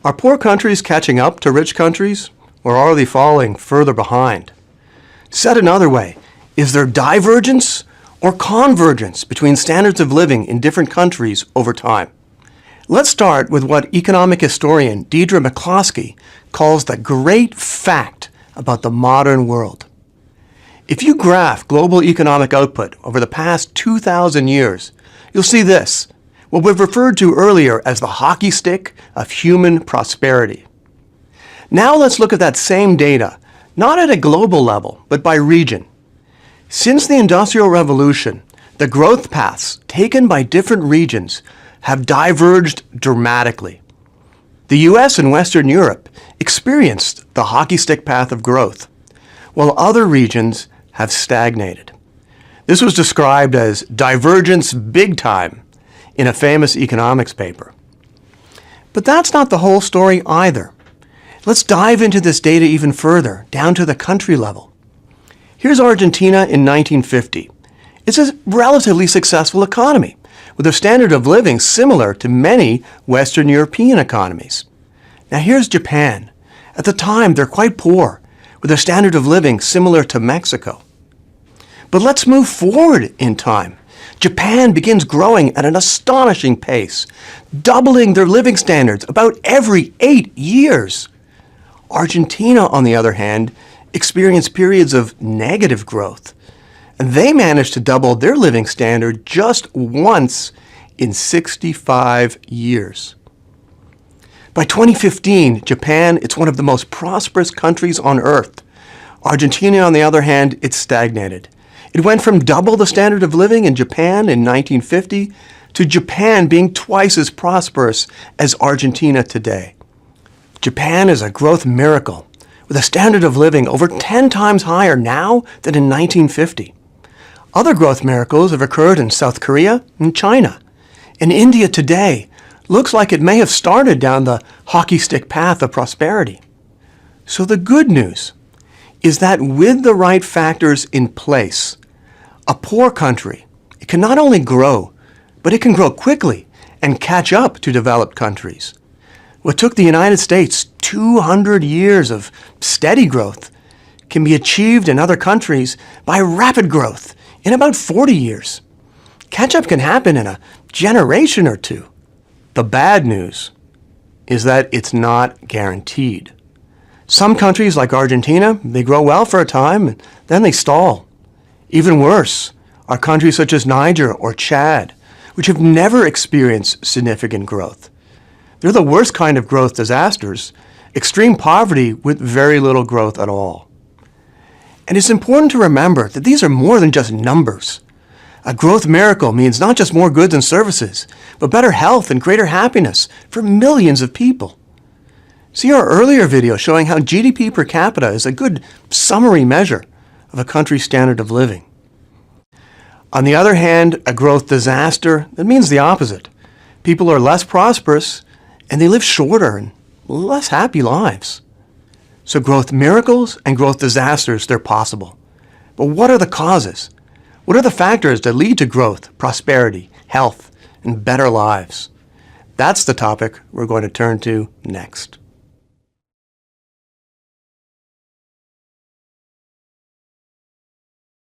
Are poor countries catching up to rich countries, or are they falling further behind? Said another way, is there divergence or convergence between standards of living in different countries over time? Let's start with what economic historian Deirdre McCloskey calls the great fact about the modern world. If you graph global economic output over the past 2,000 years, you'll see this, what we've referred to earlier as the hockey stick of human prosperity. Now let's look at that same data, not at a global level, but by region. Since the Industrial Revolution, the growth paths taken by different regions have diverged dramatically. The US and Western Europe experienced the hockey stick path of growth, while other regions have stagnated. This was described as divergence big time in a famous economics paper. But that's not the whole story either. Let's dive into this data even further, down to the country level. Here's Argentina in 1950. It's a relatively successful economy, with a standard of living similar to many Western European economies. Now here's Japan. At the time, they're quite poor, with a standard of living similar to Mexico. But let's move forward in time. Japan begins growing at an astonishing pace, doubling their living standards about every 8 years. Argentina, on the other hand, experienced periods of negative growth, and they managed to double their living standard just once in 65 years. By 2015, Japan, it's one of the most prosperous countries on earth. Argentina, on the other hand, it's stagnated. It went from double the standard of living in Japan in 1950 to Japan being twice as prosperous as Argentina today. Japan is a growth miracle, with a standard of living over 10 times higher now than in 1950. Other growth miracles have occurred in South Korea and China. And India today looks like it may have started down the hockey stick path of prosperity. So the good news is that with the right factors in place, a poor country, it can not only grow, but it can grow quickly and catch up to developed countries. What took the United States 200 years of steady growth can be achieved in other countries by rapid growth in about 40 years. Catch-up can happen in a generation or two. The bad news is that it's not guaranteed. Some countries like Argentina, they grow well for a time, and then they stall. Even worse are countries such as Niger or Chad, which have never experienced significant growth. They're the worst kind of growth disasters, extreme poverty with very little growth at all. And it's important to remember that these are more than just numbers. A growth miracle means not just more goods and services, but better health and greater happiness for millions of people. See our earlier video showing how GDP per capita is a good summary measure of a country's standard of living. On the other hand, a growth disaster, that means the opposite. People are less prosperous and they live shorter and less happy lives. So growth miracles and growth disasters, they're possible. But what are the causes? What are the factors that lead to growth, prosperity, health, and better lives? That's the topic we're going to turn to next.